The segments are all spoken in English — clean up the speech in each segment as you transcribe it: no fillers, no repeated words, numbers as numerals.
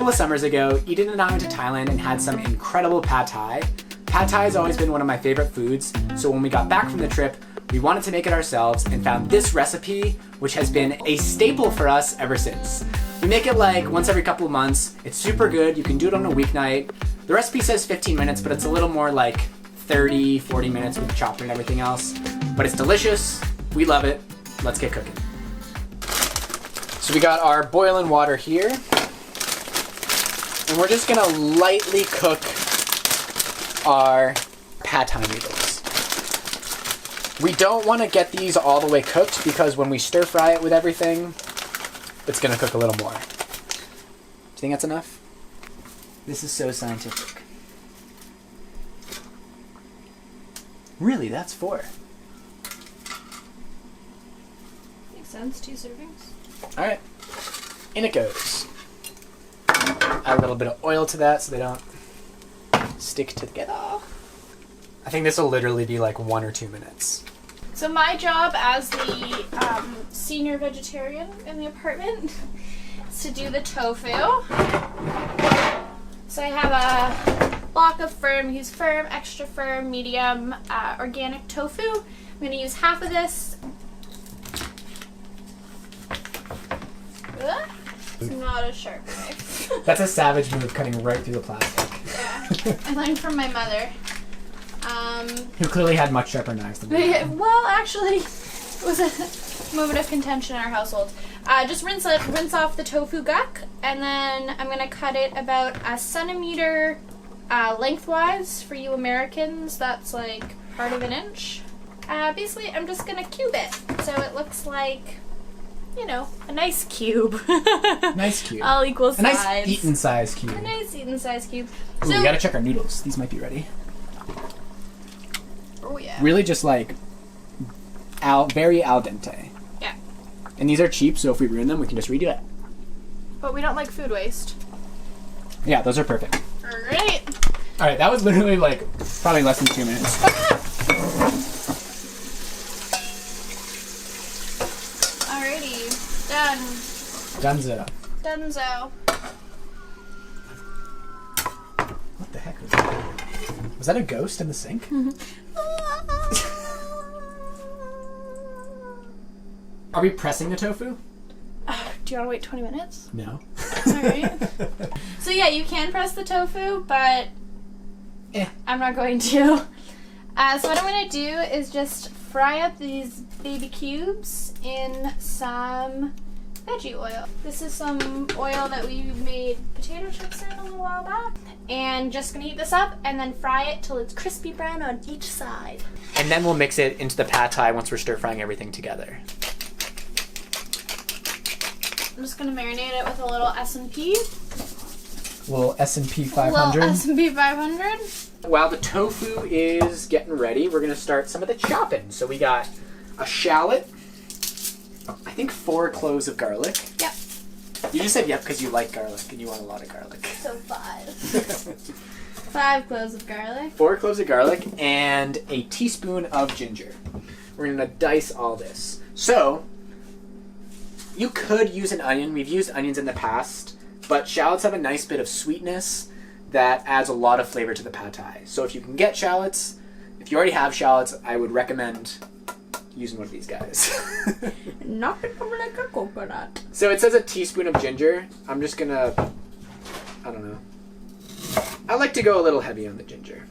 couple of summers ago, Eden and I went to Thailand and had some incredible pad thai. Pad thai has always been one of my favorite foods, so when we got back from the trip, we wanted to make it ourselves and found this recipe, which has been a staple for us ever since. We make it like once every couple of months. It's super good. You can do it on a weeknight. The recipe says 15 minutes, but it's a little more like 30, 40 minutes with the chopper and everything else. But it's delicious. We love it. Let's get cooking. So we got our boiling water here. And we're just gonna lightly cook our pad thai noodles. We don't want to get these all the way cooked because when we stir fry it with everything, it's gonna cook a little more. Do you think that's enough? This is so scientific. Really, that's 4. Makes sense, 2 servings. All right, in it goes. Add a little bit of oil to that so they don't stick together. I think this will literally be like 1 or 2 minutes. So my job as the senior vegetarian in the apartment is to do the tofu. So I have a block of use firm, extra firm, medium, organic tofu. I'm going to use half of this. It's not a sharp knife. That's a savage move, cutting right through the plastic. Yeah, I learned from my mother. Who clearly had much sharper knives than me. Well, actually, it was a moment of contention in our household. Just rinse off the tofu guk, and then I'm gonna cut it about a centimeter lengthwise. For you Americans, that's like part of an inch. Basically, I'm just gonna cube it so it looks like, you know, a nice cube. Nice cube. All equal sides. A nice eaten size cube. A nice eaten size cube. Ooh, So we gotta check our noodles. These might be ready. oh yeah. Really just like very al dente. Yeah. And these are cheap, so if we ruin them, we can just redo it. But we don't like food waste. Yeah, those are perfect. Alright. Alright, that was literally like probably less than 2 minutes. Alrighty. Done. Dunzo. Dunzo. What the heck was that? Was that a ghost in the sink? Are we pressing the tofu? Do you want to wait 20 minutes? No. Alright. So yeah, you can press the tofu, but I'm not going to. So what I'm going to do is just fry up these baby cubes in some veggie oil. This is some oil that we made potato chips in a little while back. And just going to heat this up and then fry it till it's crispy brown on each side. And then we'll mix it into the pad thai once we're stir frying everything together. I'm just going to marinate it with a little S&P. Little S&P 500. Little S&P 500. While the tofu is getting ready, we're going to start some of the chopping. So we got a shallot, I think 4 cloves of garlic. Yep. You just said yep because you like garlic and you want a lot of garlic. So 5. 5 cloves of garlic. 4 cloves of garlic and a teaspoon of ginger. We're going to dice all this. So, you could use an onion. We've used onions in the past, but shallots have a nice bit of sweetness that adds a lot of flavor to the pad thai. So if you can get shallots, if you already have shallots, I would recommend using one of these guys. Not like a coconut. So it says a teaspoon of ginger. I'm just gonna, I don't know. I like to go a little heavy on the ginger.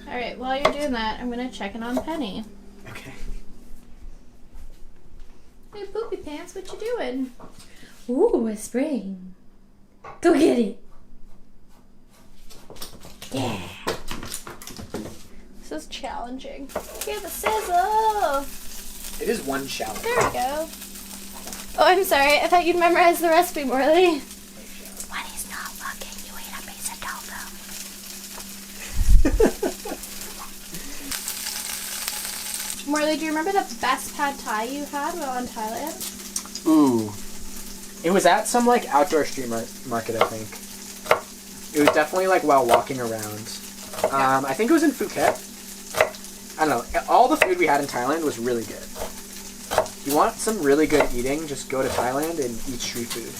Alright, while you're doing that, I'm gonna check in on Penny. Okay. Hey, Poopy Pants, what you doing? Ooh, a spring. Go get it. Yeah. This is challenging. Here's the sizzle. It is 1 shallot. There we go. Oh, I'm sorry. I thought you'd memorize the recipe, Morley. When he's not looking, you eat a piece of tofu. Morley, do you remember the best pad thai you had while in Thailand? Ooh. It was at some like outdoor street market, I think. It was definitely like while walking around. I think it was in Phuket. I don't know. All the food we had in Thailand was really good. If you want some really good eating, just go to Thailand and eat street food.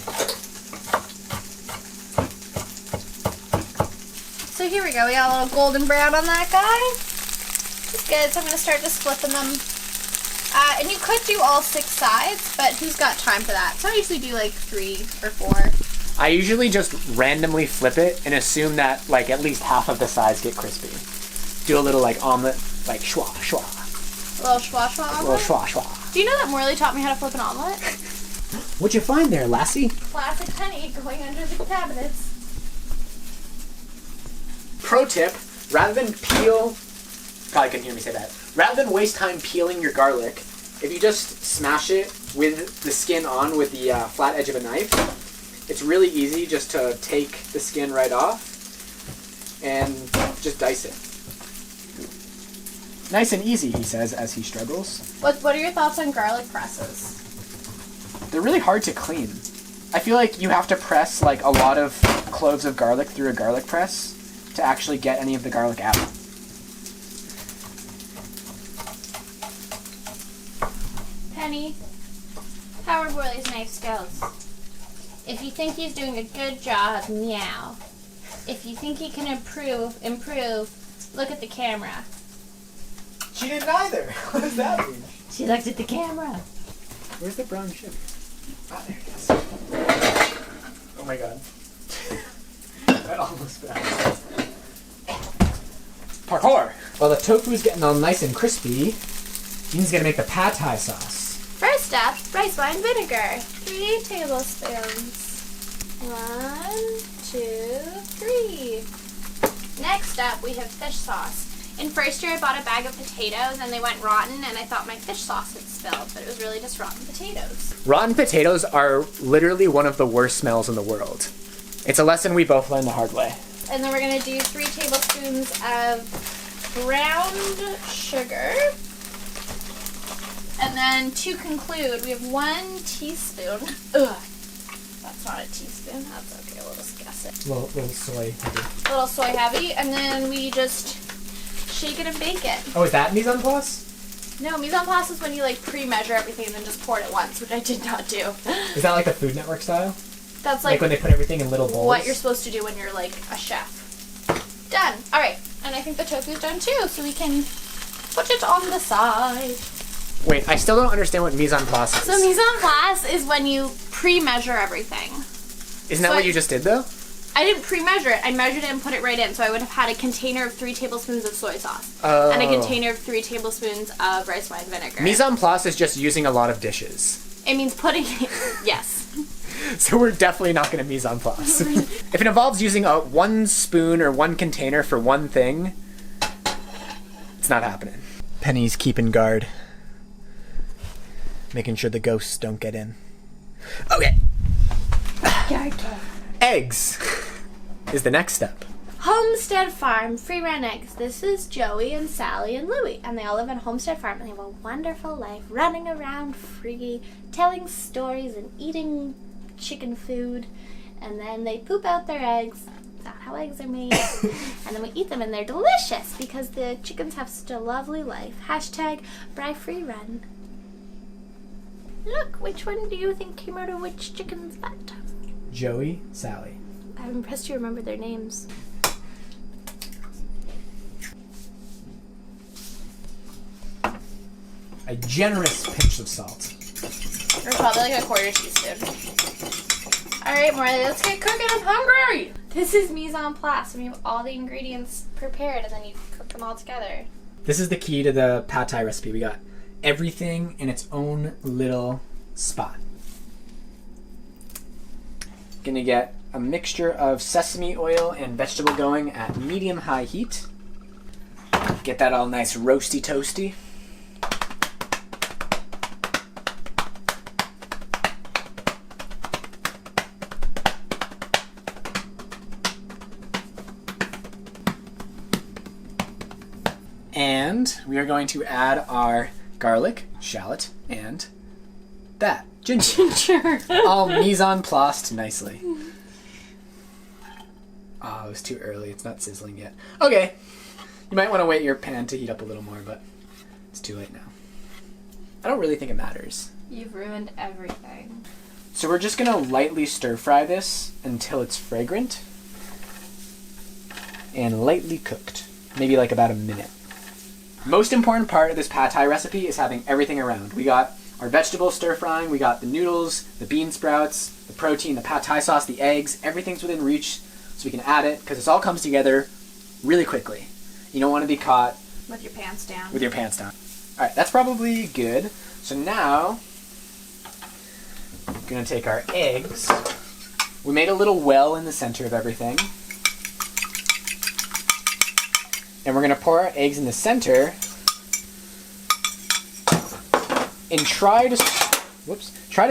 So here we go. We got a little golden brown on that guy. It's good. So I'm going to start just flipping them. And you could do all 6 sides, but who's got time for that? So I usually do like 3 or 4. I usually just randomly flip it and assume that like at least half of the sides get crispy. Do a little like omelet, like schwa schwa. A little schwa schwa omelet? A little schwa schwa. Do you know that Morley taught me how to flip an omelet? What'd you find there, lassie? Classic Penny going under the cabinets. Pro tip, rather than peel, probably couldn't hear me say that. Rather than waste time peeling your garlic, if you just smash it with the skin on with the flat edge of a knife, it's really easy just to take the skin right off and just dice it. Nice and easy, he says as he struggles. What are your thoughts on garlic presses? They're really hard to clean. I feel like you have to press like a lot of cloves of garlic through a garlic press to actually get any of the garlic out. Penny, how are Morley's knife skills? If you think he's doing a good job, meow. If you think he can improve, look at the camera. She didn't either. What does that mean? She looked at the camera. Where's the brown sugar? Ah, there it is. Oh my god. That almost fell. Parkour! While the tofu's getting all nice and crispy, Dean's gonna make the pad thai sauce. First up, rice wine vinegar. 3 tablespoons. 1, 2, 3. Next up, we have fish sauce. In first year, I bought a bag of potatoes and they went rotten, and I thought my fish sauce had spilled, but it was really just rotten potatoes. Rotten potatoes are literally one of the worst smells in the world. It's a lesson we both learned the hard way. And then we're going to do 3 tablespoons of browned sugar. And then to conclude, we have 1 teaspoon. Ugh. That's not a teaspoon. That's okay. We'll just guess it. A little soy heavy. A little soy heavy. And then we just shake it and bake it. Oh, is that mise en place? No, mise en place is when you like pre-measure everything and then just pour it at once, which I did not do. Is that like the Food Network style? That's like when they put everything in little bowls? What you're supposed to do when you're like a chef. Done. All right. And I think the tofu's done too, so we can put it on the side. Wait, I still don't understand what mise en place is. So mise en place is when you pre-measure everything. Isn't that what you just did though? I didn't pre-measure it. I measured it and put it right in. So I would have had a container of 3 tablespoons of soy sauce. And a container of 3 tablespoons of rice wine vinegar. Mise en place is just using a lot of dishes. It means putting it, yes. So we're definitely not going to mise en place. If it involves using 1 spoon or 1 container for one thing, it's not happening. Penny's keeping guard. Making sure the ghosts don't get in. Okay. Eggs is the next step. Homestead Farm, free-range eggs. This is Joey and Sally and Louie, and they all live on Homestead Farm, and they have a wonderful life, running around free, telling stories and eating chicken food, and then they poop out their eggs. That's how eggs are made. And then we eat them, and they're delicious because the chickens have such a lovely life. Hashtag #BryFreeRun. Look, which one do you think came out of which chicken's butt? Joey, Sally. I'm impressed you remember their names. A generous pinch of salt. Or probably like a 1/4 teaspoon. Alright, Morley, let's get cooking. I'm hungry! This is mise en place, and we have all the ingredients prepared, and then you cook them all together. This is the key to the pad thai recipe. We got everything in its own little spot. Gonna get a mixture of sesame oil and vegetable going at medium-high heat. Get that all nice roasty toasty. And we are going to add our garlic, shallot, and that, ginger. All mise en place nicely. Oh, it was too early. It's not sizzling yet. Okay. You might want to wait your pan to heat up a little more, but it's too late now. I don't really think it matters. You've ruined everything. So we're just going to lightly stir fry this until it's fragrant. and lightly cooked. Maybe like about a minute. Most important part of this pad thai recipe is having everything around. We got our vegetable stir frying, we got the noodles, the bean sprouts, the protein, the pad thai sauce, the eggs, everything's within reach so we can add it because this all comes together really quickly. You don't want to be caught with your pants down. With your pants down. Alright, that's probably good. So now, we're going to take our eggs. We made a little well in the center of everything. And we're going to pour our eggs in the center and try to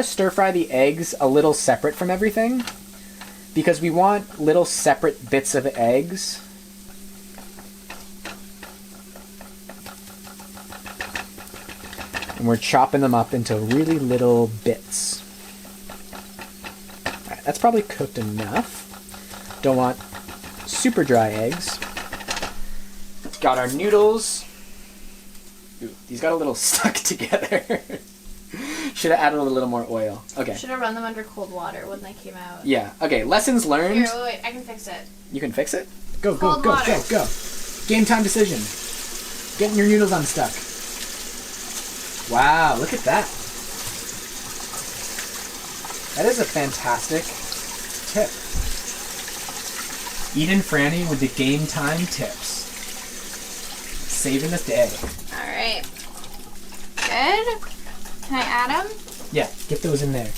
stir fry the eggs a little separate from everything because we want little separate bits of eggs. And we're chopping them up into really little bits. All right, that's probably cooked enough. Don't want super dry eggs. Got our noodles. Ooh, these got a little stuck together. Should have added a little more oil. Okay. Should have run them under cold water when they came out. Yeah. Okay. Lessons learned. Here, wait, I can fix it. You can fix it? Go. Go. Game time decision. Getting your noodles unstuck. Wow, look at that. That is a fantastic tip. Eden Franny with the game time tips. Saving the day. Alright. Good. Can I add them? Yeah, get those in there.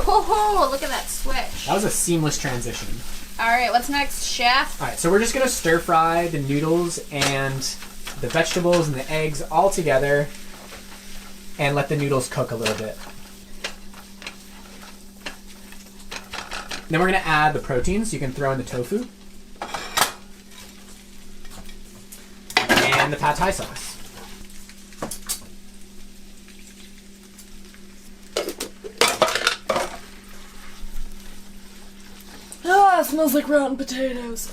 Oh, look at that switch. That was a seamless transition. Alright, what's next, chef? Alright, so we're just going to stir fry the noodles and the vegetables and the eggs all together and let the noodles cook a little bit. Then we're going to add the protein, so you can throw in the tofu. And the pad thai sauce. Ah, it smells like rotten potatoes.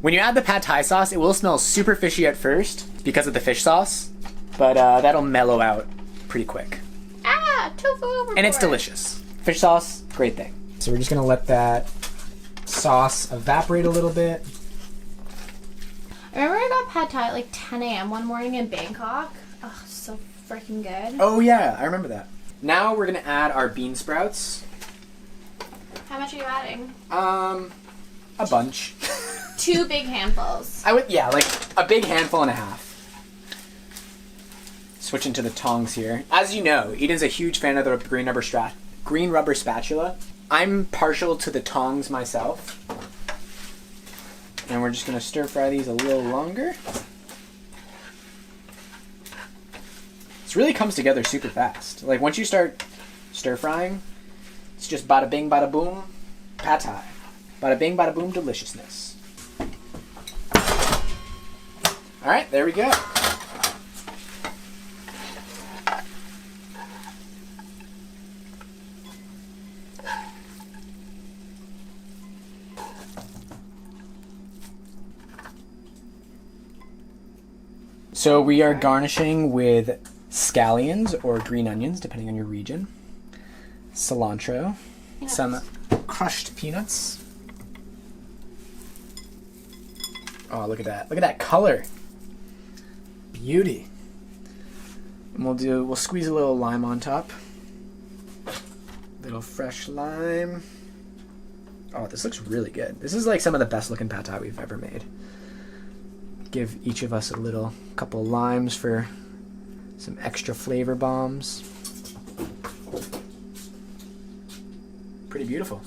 When you add the pad thai sauce, it will smell super fishy at first because of the fish sauce, but that'll mellow out pretty quick. Ah, tofu overboard. And it's delicious. Fish sauce, great thing. So we're just gonna let that sauce evaporate a little bit. I remember I got pad thai at like 10 a.m. one morning in Bangkok. Oh, so freaking good. Oh yeah, I remember that. Now we're gonna add our bean sprouts. How much are you adding? A bunch. 2 big handfuls. Yeah, like a big handful and a half. Switching to the tongs here. As you know, Eden's a huge fan of the green rubber spatula. I'm partial to the tongs myself. And we're just gonna stir fry these a little longer. This really comes together super fast. Like once you start stir frying, it's just bada bing, bada boom, pad thai. Bada bing, bada boom, deliciousness. All right, there we go. So we are garnishing with scallions or green onions, depending on your region. Cilantro, some crushed peanuts. Oh, look at that. Look at that color. Beauty. And we'll squeeze a little lime on top. Little fresh lime. Oh, this looks really good. This is like some of the best looking pad thai we've ever made. Give each of us a couple limes for some extra flavor bombs. Pretty beautiful.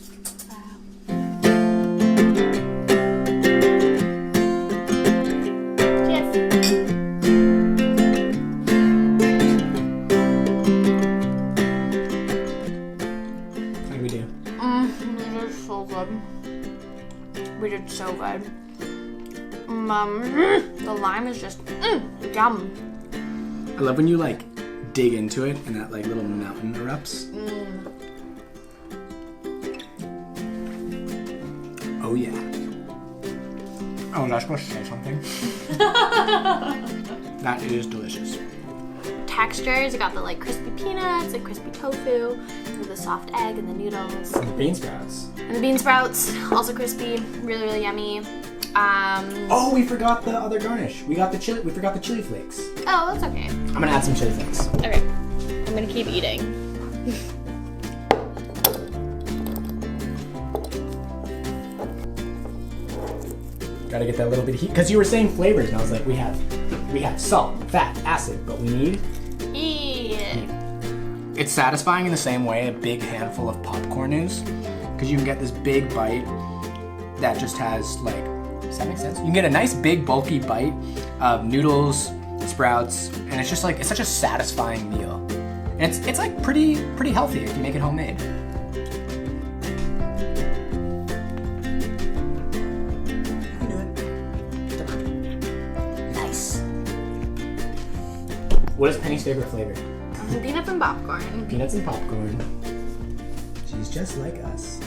We did so good. The lime is just yum. I love when you like dig into it and that like little mountain erupts. Oh yeah. Oh, was I supposed to say something? That is delicious. Textures, I got the like crispy peanuts and crispy tofu. with the soft egg and the noodles. And the bean sprouts. And the bean sprouts, also crispy, really, really yummy. Oh, we forgot the other garnish. We forgot the chili flakes. Oh, that's okay. I'm gonna add some chili flakes. Okay. I'm gonna keep eating. Gotta get that little bit of heat. Because you were saying flavors, and I was like, we have salt, fat, acid, but we need Yeah. It's satisfying in the same way a big handful of popcorn is, because you can get this big bite that just has like, does that make sense? You can get a nice big bulky bite of noodles, sprouts, and it's just like, it's such a satisfying meal. And it's like pretty healthy if you make it homemade. You can do it. Nice. What is Penny's favorite flavor? Peanuts and popcorn. Peanuts and popcorn. She's just like us.